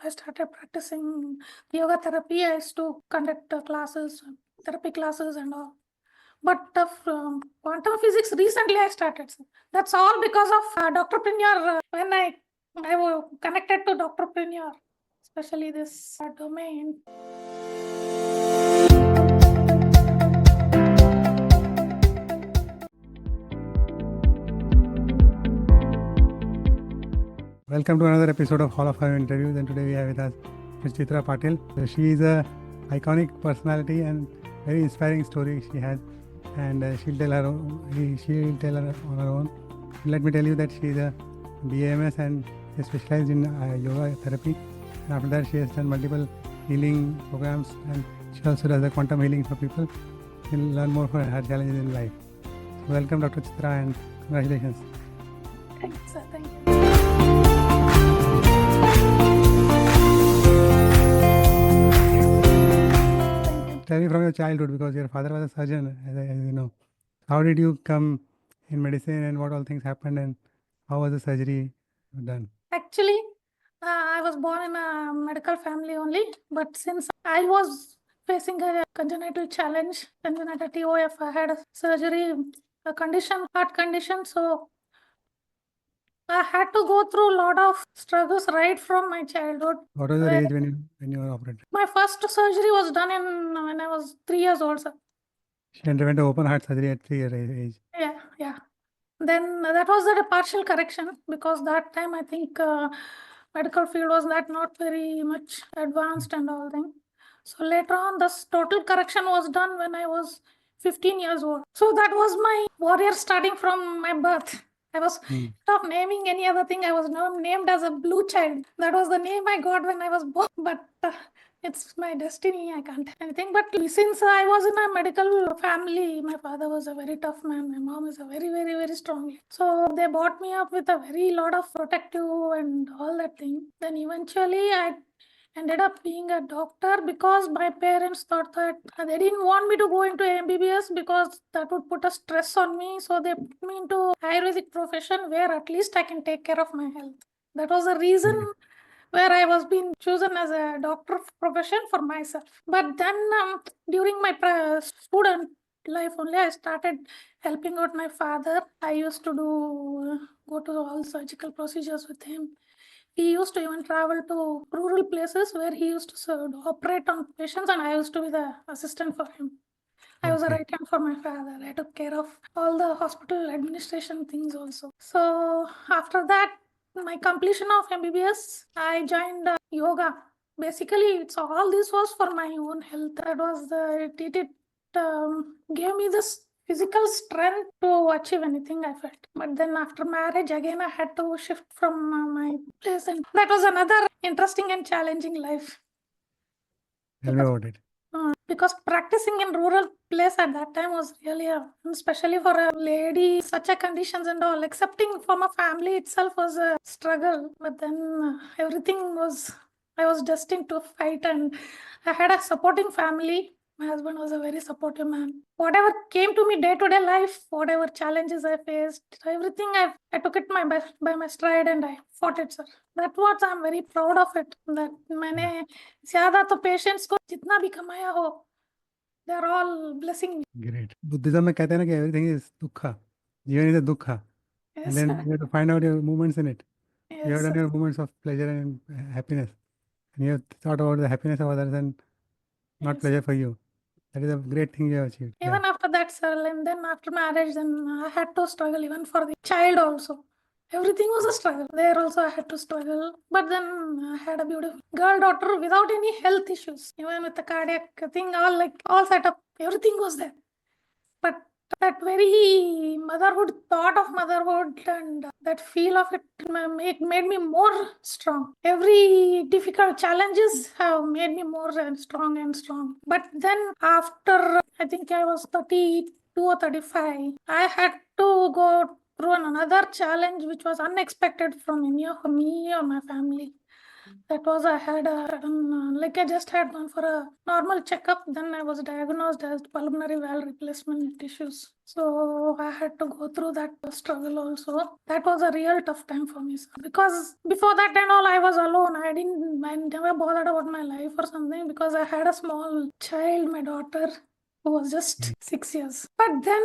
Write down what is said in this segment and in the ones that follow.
I started practicing yoga therapy. I used to conduct classes, therapy classes and all. But quantum physics recently I started. That's all because of Dr. Pranyor. When I was connected to Dr. Pranyor, especially this domain. Welcome to another episode of Hall of Fame Interviews, and today we have with us Ms. Chitra Patil. She is a iconic personality and very inspiring story she has, and she'll tell her on her own. Let me tell you that she is a BAMS and she specialized in yoga therapy. And after that, she has done multiple healing programs, and she also does the quantum healing for people. She'll learn more from her challenges in life. So welcome, Dr. Chitra, and congratulations. Thanks, sir. Thank you. Tell me from your childhood, because your father was a surgeon, as you know. How did you come in medicine, and what all things happened, and how was the surgery done? Actually, I was born in a medical family only, but since I was facing a congenital challenge, congenital TOF, I had a surgery, a condition, heart condition, so I had to go through a lot of struggles right from my childhood. What was your age when you were operated? My first surgery was done when I was 3 years old, sir. She underwent open heart surgery at 3 years age. Yeah. Then that was a partial correction, because that time I think medical field was not very much advanced and all thing. So later on, this total correction was done when I was 15 years old. So that was my warrior starting from my birth. I was not naming any other thing. I was named as a blue child. That was the name I got when I was born. But it's my destiny. I can't do anything. But since I was in a medical family, my father was a very tough man. My mom is a very, very, very strong. So they brought me up with a very lot of protective and all that thing. Then eventually I ended up being a doctor, because my parents thought that they didn't want me to go into MBBS because that would put a stress on me. So they put me into Ayurvedic profession, where at least I can take care of my health. That was the reason where I was being chosen as a doctor profession for myself. But then during my student life only, I started helping out my father. I used to go to all surgical procedures with him. He used to even travel to rural places where he used to operate on patients, and I used to be the assistant for him. I was a right hand for my father. I took care of all the hospital administration things also. So after that, my completion of MBBS, I joined yoga. Basically, all this was for my own health. That was it gave me this physical strength to achieve anything I felt. But then after marriage, again, I had to shift from my place, and that was another interesting and challenging life. Tell me about it. Because practicing in rural place at that time was really, especially for a lady, such a conditions and all, accepting from a family itself was a struggle. But then I was destined to fight, and I had a supporting family. My husband was a very supportive man. Whatever came to me day-to-day life, whatever challenges I faced, everything I took it by my stride, and I fought it, sir. That's what I'm very proud of it. That मैंने ज़्यादा तो patients को जितना भी कमाया हो, they're all blessing me. Great. Buddhism में कहते हैं ना कि everything is dukkha. जीवन is a dukkha. Yes, And then sir. you have to find out your moments in it. You Yes, have done sir. your moments of pleasure and happiness. And you have thought about the happiness of others and not Yes. pleasure for you. That is a great thing you have achieved. Even after that, sir, and then after marriage, then I had to struggle even for the child also. Everything was a struggle. There also I had to struggle. But then I had a beautiful girl daughter without any health issues. Even with the cardiac thing, all set up, everything was there. But that very motherhood, thought of motherhood, and that feel of it made me more strong. Every difficult challenges have made me more strong and strong. But then after, I think I was 32 or 35, I had to go through another challenge which was unexpected from any of me or my family. That was I had like I just had gone for a normal checkup. Then I was diagnosed as pulmonary valve replacement issues. So I had to go through that struggle also. That was a real tough time for me, sir. Because before that and all, I was alone. I never bothered about my life or something because I had a small child, my daughter, who was just 6 years. But then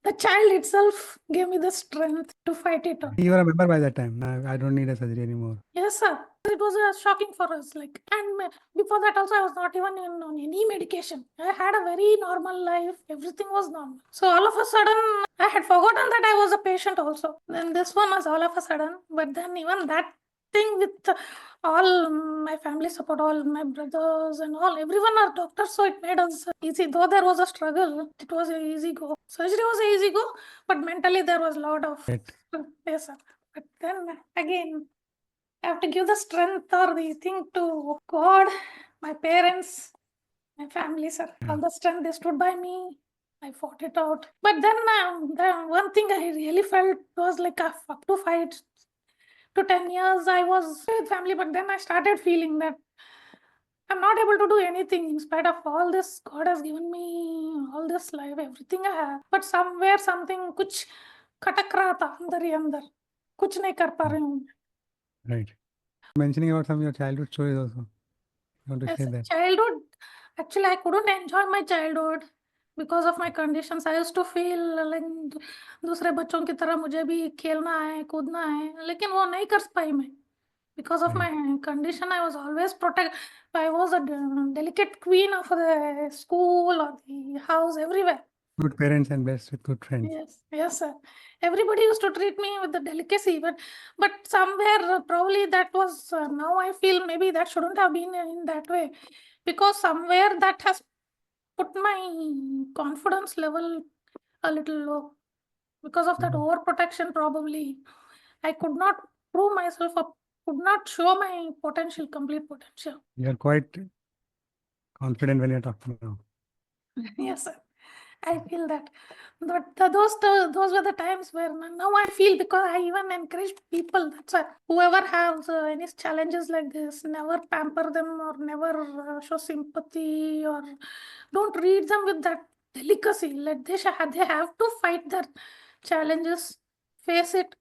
the child itself gave me the strength to fight it out. You were a member by that time. I don't need a surgery anymore. Yes, sir. It was shocking for us. And before that also, I was not even on any medication. I had a very normal life. Everything was normal. So all of a sudden, I had forgotten that I was a patient also. Then this one was all of a sudden. But then even that thing with all my family support, all my brothers and all, everyone are doctors. So it made us easy. Though there was a struggle, it was an easy go. Surgery was an easy go, but mentally there was a lot of... Right. Yes, sir. But then again, I have to give the strength or the thing to God, my parents, my family, sir. All the strength they stood by me. I fought it out. But then the one thing I really felt was like up to 5 to 10 years I was with family, but then I started feeling that I'm not able to do anything in spite of all this. God has given me all this life, everything I have. But somewhere something कुछ खटक रहा था अंदर ही अंदर. कुछ नहीं कर पा रही हूँ. Right. Mentioning about some of your childhood stories also. You want to As share a that? childhood, actually, I couldn't enjoy my childhood because of my conditions. I used to feel like दूसरे बच्चों की तरह मुझे भी खेलना है, कूदना है, लेकिन वो नहीं कर पाई मैं. Because of my condition, I was always protected. I was a delicate queen of the school or the house, everywhere. Good parents and blessed with good friends. Yes, yes, sir. Everybody used to treat me with the delicacy, but somewhere probably that was now I feel maybe that shouldn't have been in that way, because somewhere that has put my confidence level a little low because of that overprotection. Probably I could not prove myself up, could not show my potential, complete potential. You are quite confident when you're talking now. Yes, sir. I feel that. But those were the times where now I feel, because I even encourage people. That's why whoever has any challenges like this, never pamper them or never show sympathy, or don't treat them with that delicacy. They have to fight their challenges, face it,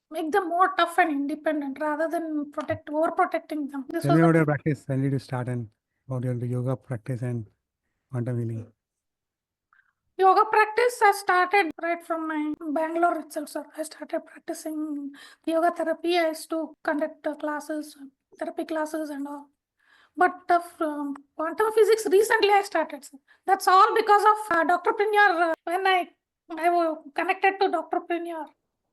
make them more tough and independent rather than overprotecting them. This Tell was me the about your practice. When did you start and about your yoga practice and quantum healing? yoga practice. I started right from my Bangalore itself, sir. I started practicing yoga therapy. I used to conduct classes, therapy classes and all. But from quantum physics, recently I started, sir. That's all because of Dr. Pranyor. When I was connected to Dr. Pranyor,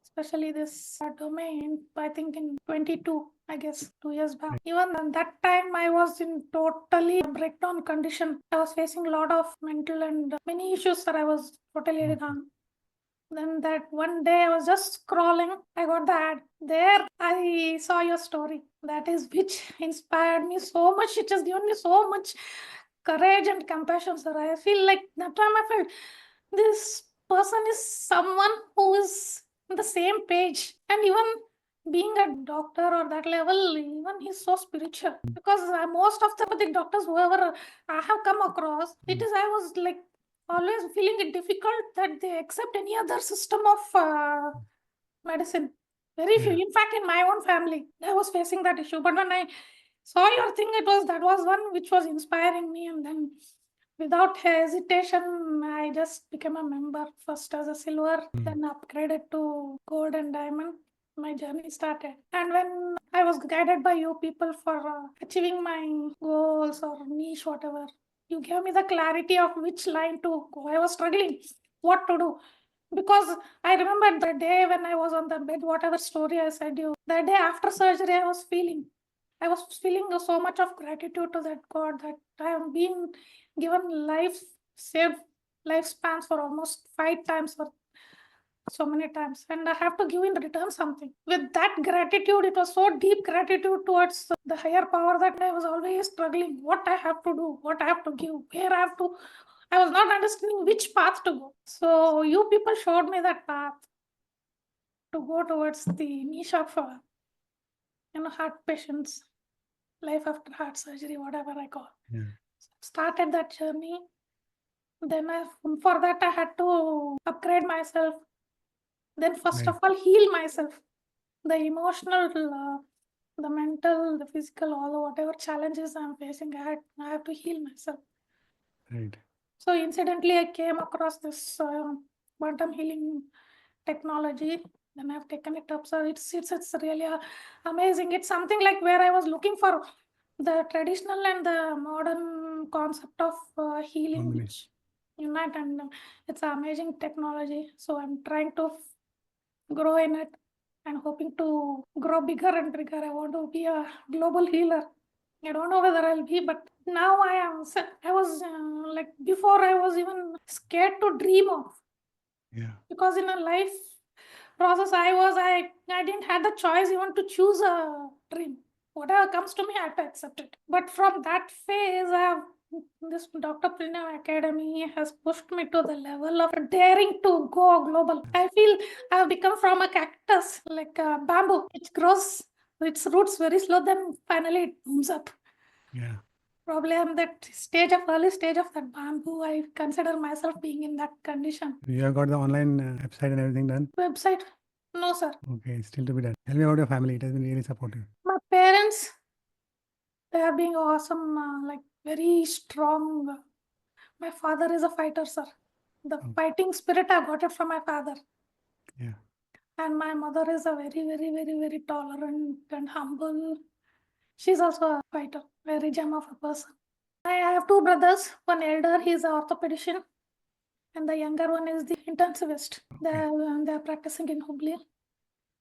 especially this domain, I think in 22, I guess, 2 years back. Even at that time, I was in totally breakdown condition. I was facing a lot of mental and many issues that I was totally down. Then that one day I was just scrolling, I got the ad. There I saw your story. That is which inspired me so much. It has given me so much courage and compassion, sir. I feel like that time I felt this person is someone who is on the same page. And even being a doctor or that level, even he's so spiritual. Because most of the doctors, whoever I have come across, I was like always feeling it difficult that they accept any other system of medicine. Very few. In fact, in my own family, I was facing that issue. But when I saw your thing, that was one which was inspiring me, and then without hesitation, I just became a member, first as a silver, then upgraded to gold and diamond. My journey started. And when I was guided by you people for achieving my goals or niche, whatever, you gave me the clarity of which line to go. I was struggling what to do. Because I remember the day when I was on the bed, whatever story I said you, the day after surgery, I was feeling so much of gratitude to that God that I am being given saved lifespans for almost 5 times or so many times, and I have to give in return something. With that gratitude, it was so deep gratitude towards the higher power that I was always struggling what I have to do, what I have to give, where I have to. I was not understanding which path to go. So you people showed me that path to go towards the niche of heart patients. life after heart surgery, whatever I call. Yeah. Started that journey. Then for that I had to upgrade myself. Then first Right. of all, heal myself. The emotional, the mental, the physical, all the whatever challenges I'm facing, I have to heal myself. Right. So incidentally, I came across this quantum healing technology. Then I've taken it up. So it's really amazing. It's something like where I was looking for the traditional and the modern concept of healing, Combination. which unite, and it's an amazing technology. So I'm trying to grow in it and hoping to grow bigger and bigger. I want to be a global healer. I don't know whether I'll be, but now I am. I was like before, I was even scared to dream of, Yeah. because in a life process I didn't have the choice even to choose a dream. Whatever comes to me, I have to accept it. But from that phase, this Dr. Pranav Academy has pushed me to the level of daring to go global. I feel I have become from a cactus, like a bamboo. It grows its roots very slow, then finally it booms up. Yeah. Probably I'm that early stage of that bamboo. I consider myself being in that condition. You have got the online website and everything done? Website? No, sir. Okay, still to be done. Tell me about your family. It has been really supportive. My parents, they are being awesome, like very strong. My father is a fighter, sir. The Okay. fighting spirit, I got it from my father. Yeah. And my mother is a very, very, very, very tolerant and humble. She's also a fighter, very gem of a person. I have two brothers. One elder, he's an orthopedician, and the younger one is the intensivist. They're practicing in Hubli.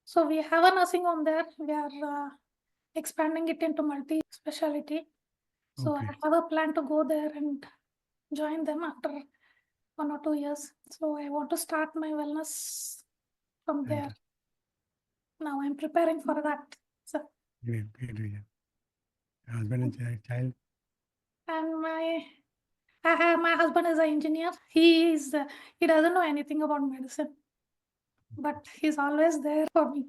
So we have a nursing home there. We are expanding it into multi-speciality. So Okay. I have a plan to go there and join them after 1 or 2 years. So I want to start my wellness from there. Fantastic. Now I'm preparing for that. So, Great, great, great. Husband and child. and my husband is an engineer. He doesn't know anything about medicine, but he's always there for me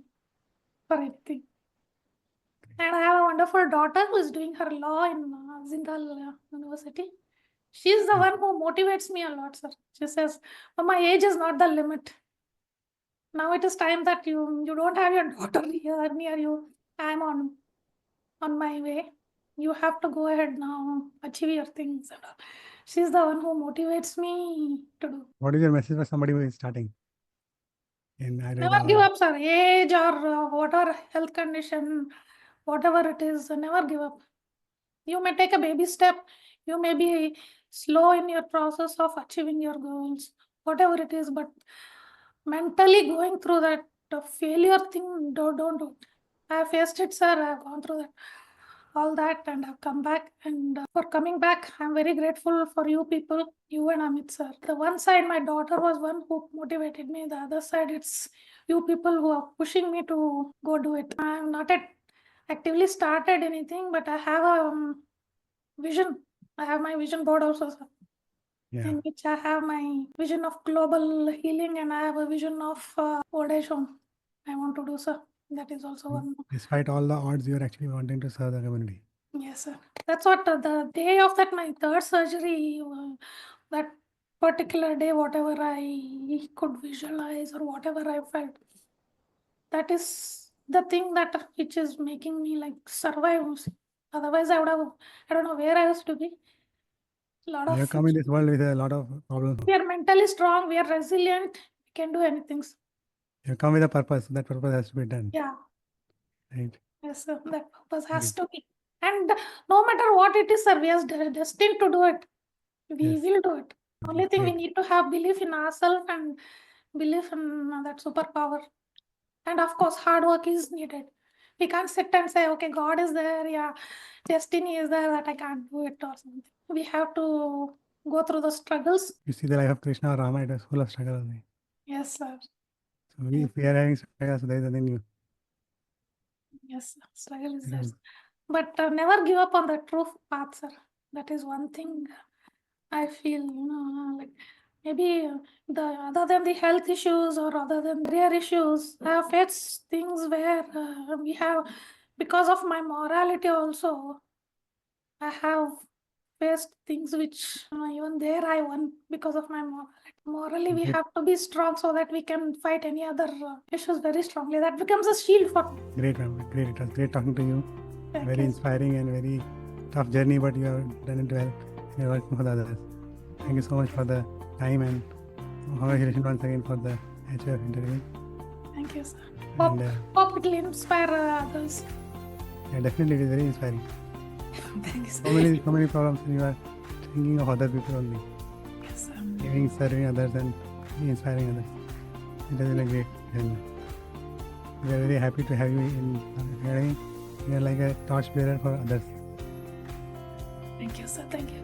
for anything. And I have a wonderful daughter who is doing her law in Zindal University. She's the one who motivates me a lot, sir. She says, "My age is not the limit. Now it is time that you don't have your daughter here near you. I'm on my way. You have to go ahead now, achieve your things." And all. She's the one who motivates me to do. What is your message for somebody who is starting in Never give up, sir. Age or whatever health condition, whatever it is, never give up. You may take a baby step. You may be slow in your process of achieving your goals, whatever it is, but mentally going through that failure thing, don't do it. I have faced it, sir. I have gone through that, all that, and I've come back. And for coming back, I'm very grateful for you people, you and Amit, sir. The one side, my daughter was one who motivated me. The other side, it's you people who are pushing me to go do it. I'm not actively started anything, but I have a vision. I have my vision board also, sir, Yeah. in which I have my vision of global healing, and I have a vision of old age home. I want to do, sir. That is also one. Despite all the odds, you are actually wanting to serve the community. Yes, sir. That's what the day of that my third surgery, that particular day, whatever I could visualize or whatever I felt, that is the thing that which is making me like survive. Otherwise, I don't know where I used to be. Lot You of have come in this world with a lot of problems. we are mentally strong, we are resilient, we can do anything. You have come with a purpose. That purpose has to be done. Yeah. Right. Yes, sir. That purpose has Right. to be. And no matter what it is, sir, we are destined to do it. We Yes. will do it. Only thing we Great. need to have belief in ourselves and belief in that superpower. And of course, hard work is needed. We can't sit and say, okay, God is there, yeah, destiny is there, that I can't do it or something. We have to go through the struggles. You see the life of Krishna or Rama, it was full of struggle only. Yes, sir. So if we are having struggles, so there is nothing new. Yes, sir. Struggle is You there. know, But never give up on the true path, sir. That is one thing I feel, like maybe the other than the health issues or other than career issues, I have faced things where we have because of my morality also, I have faced things which even there I won because of my morality. Morally, we Great. have to be strong so that we can fight any other issues very strongly. That becomes a shield for me. Great, ma'am. Great. It was great talking to you. Thank Very you. inspiring and very tough journey, but you have done it well. You're working for the others. Thank you so much for the time and congratulations once again for the HF interview. Thank you, sir. Hope, And hope it will inspire others. yeah, definitely it is very inspiring. Thank you, sir. So many problems and you are thinking of other people only. Yes, sir. Giving, serving others and inspiring others. It is a great journey. We are very happy to have you in academy. You are like a torch bearer for others. Thank you, sir. Thank you.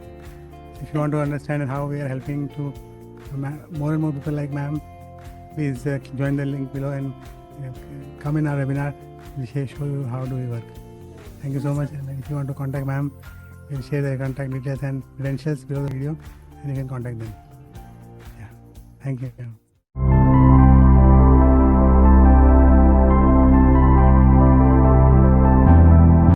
If you want to understand how we are helping to more and more people like ma'am, please join the link below and come in our webinar. We'll show you how do we work. Thank you so much. And if you want to contact ma'am, we'll share their contact details and credentials below the video and you can contact them. Yeah. Thank you.